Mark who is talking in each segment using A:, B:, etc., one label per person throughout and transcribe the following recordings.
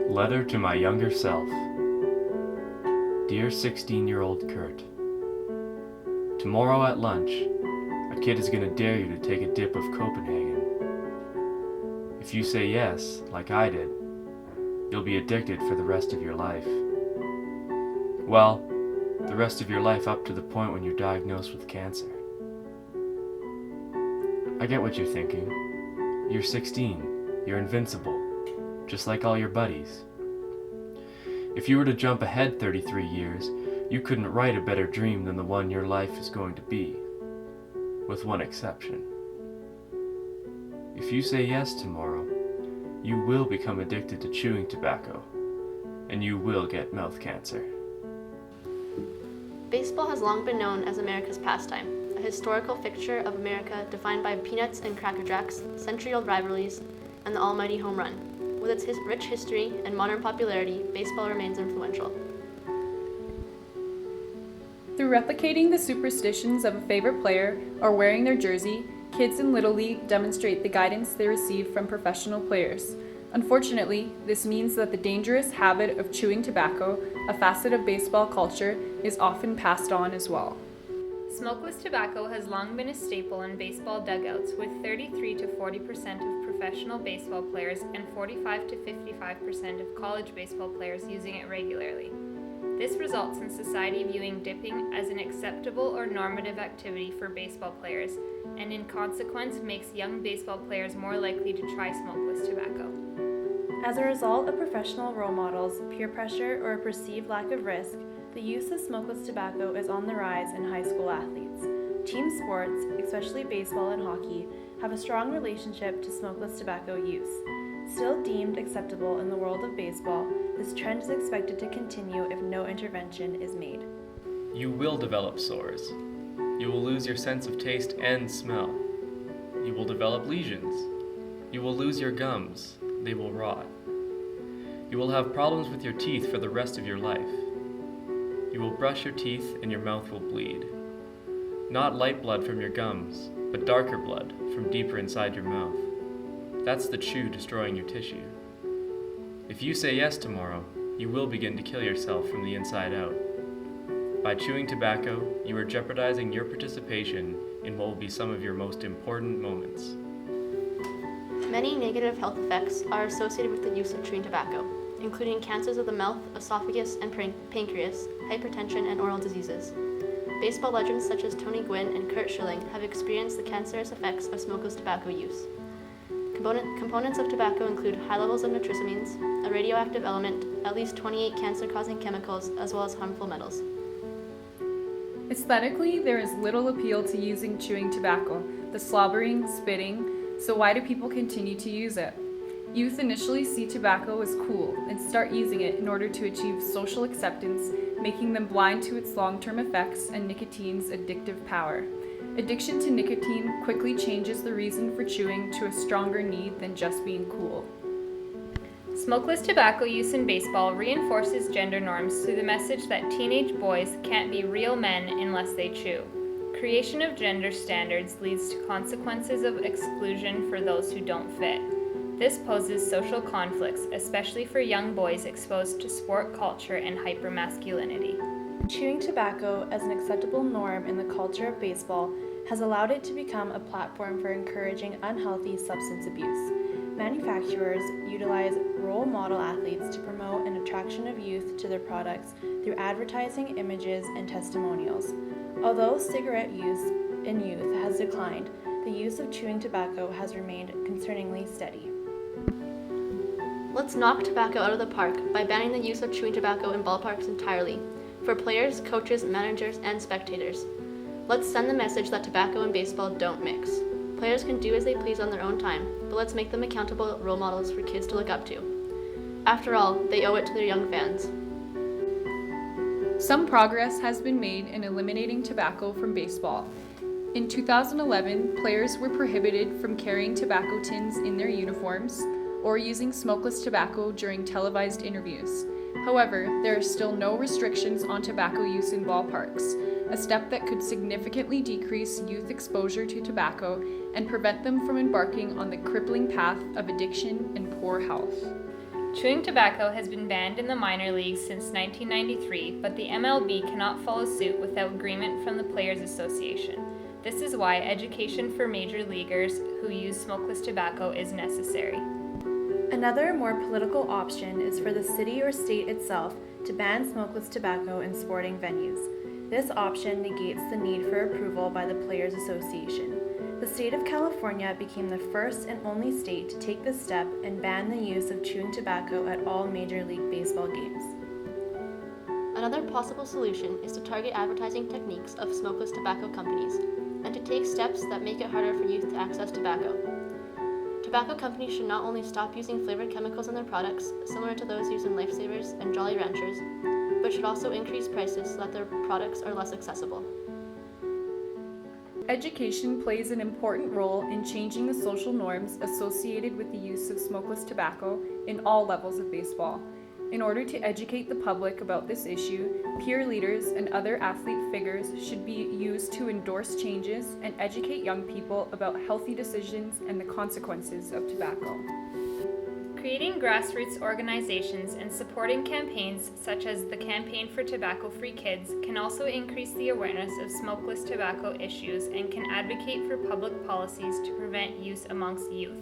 A: Letter to my younger self. Dear 16-year-old Kurt, tomorrow at lunch, a kid is going to dare you to take a dip of Copenhagen. If you say yes, like I did, you'll be addicted for the rest of your life. Well, the rest of your life up to the point when you're diagnosed with cancer. I get what you're thinking. You're 16, you're invincible, just like all your buddies. If you were to jump ahead 33 years, you couldn't write a better dream than the one your life is going to be, with one exception. If you say yes tomorrow, you will become addicted to chewing tobacco, and you will get mouth cancer.
B: Baseball has long been known as America's pastime, a historical fixture of America defined by peanuts and Cracker Jacks, century-old rivalries, and the almighty home run. With its rich history and modern popularity, baseball remains influential.
C: Through replicating the superstitions of a favorite player or wearing their jersey, kids in Little League demonstrate the guidance they receive from professional players. Unfortunately, this means that the dangerous habit of chewing tobacco, a facet of baseball culture, is often passed on as well.
D: Smokeless tobacco has long been a staple in baseball dugouts, with 33 to 40% of professional baseball players and 45 to 55% of college baseball players using it regularly. This results in society viewing dipping as an acceptable or normative activity for baseball players, and in consequence makes young baseball players more likely to try smokeless tobacco.
E: As a result of professional role models, peer pressure, or a perceived lack of risk, the use of smokeless tobacco is on the rise in high school athletes. Team sports, especially baseball and hockey, have a strong relationship to smokeless tobacco use. Still deemed acceptable in the world of baseball, this trend is expected to continue if no intervention is made.
A: You will develop sores. You will lose your sense of taste and smell. You will develop lesions. You will lose your gums. They will rot. You will have problems with your teeth for the rest of your life. You will brush your teeth and your mouth will bleed. Not light blood from your gums, but darker blood from deeper inside your mouth. That's the chew destroying your tissue. If you say yes tomorrow, you will begin to kill yourself from the inside out. By chewing tobacco, you are jeopardizing your participation in what will be some of your most important moments.
B: Many negative health effects are associated with the use of chewing tobacco, including cancers of the mouth, esophagus, and pancreas, hypertension, and oral diseases. Baseball legends such as Tony Gwynn and Curt Schilling have experienced the cancerous effects of smokeless tobacco use. Components of tobacco include high levels of nitrosamines, a radioactive element, at least 28 cancer-causing chemicals, as well as harmful metals.
C: Aesthetically, there is little appeal to using chewing tobacco, the slobbering, spitting, so why do people continue to use it? Youth initially see tobacco as cool and start using it in order to achieve social acceptance, making them blind to its long-term effects and nicotine's addictive power. Addiction to nicotine quickly changes the reason for chewing to a stronger need than just being cool.
D: Smokeless tobacco use in baseball reinforces gender norms through the message that teenage boys can't be real men unless they chew. Creation of gender standards leads to consequences of exclusion for those who don't fit. This poses social conflicts, especially for young boys exposed to sport culture and hypermasculinity.
E: Chewing tobacco as an acceptable norm in the culture of baseball has allowed it to become a platform for encouraging unhealthy substance abuse. Manufacturers utilize role model athletes to promote an attraction of youth to their products through advertising, images, and testimonials. Although cigarette use in youth has declined, the use of chewing tobacco has remained concerningly steady.
B: Let's knock tobacco out of the park by banning the use of chewing tobacco in ballparks entirely, for players, coaches, managers, and spectators. Let's send the message that tobacco and baseball don't mix. Players can do as they please on their own time, but let's make them accountable role models for kids to look up to. After all, they owe it to their young fans.
C: Some progress has been made in eliminating tobacco from baseball. In 2011, players were prohibited from carrying tobacco tins in their uniforms or using smokeless tobacco during televised interviews. However, there are still no restrictions on tobacco use in ballparks. a step that could significantly decrease youth exposure to tobacco and prevent them from embarking on the crippling path of addiction and poor health.
D: Chewing tobacco has been banned in the minor leagues since 1993, but the MLB cannot follow suit without agreement from the Players Association. This is why education for major leaguers who use smokeless tobacco is necessary.
E: Another more political option is for the city or state itself to ban smokeless tobacco in sporting venues. This option negates the need for approval by the Players Association. The state of California became the first and only state to take this step and ban the use of chewing tobacco at all Major League Baseball games.
B: Another possible solution is to target advertising techniques of smokeless tobacco companies and to take steps that make it harder for youth to access tobacco. Tobacco companies should not only stop using flavored chemicals in their products, similar to those used in Lifesavers and Jolly Ranchers, but should also increase prices so that their products are less accessible.
C: Education plays an important role in changing the social norms associated with the use of smokeless tobacco in all levels of baseball. In order to educate the public about this issue, peer leaders and other athlete figures should be used to endorse changes and educate young people about healthy decisions and the consequences of tobacco.
D: Creating grassroots organizations and supporting campaigns such as the Campaign for Tobacco-Free Kids can also increase the awareness of smokeless tobacco issues and can advocate for public policies to prevent use amongst youth.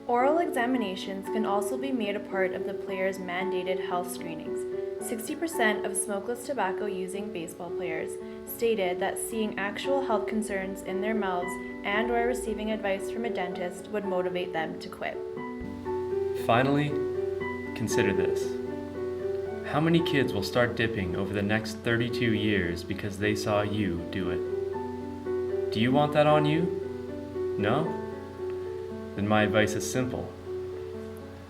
E: Oral examinations can also be made a part of the players' mandated health screenings. 60% of smokeless tobacco using baseball players stated that seeing actual health concerns in their mouths and/or receiving advice from a dentist would motivate them to quit.
A: Finally, consider this. How many kids will start dipping over the next 32 years because they saw you do it? Do you want that on you? No? Then my advice is simple.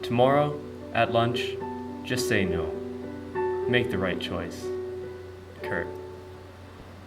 A: Tomorrow, at lunch, just say no. Make the right choice. Kurt.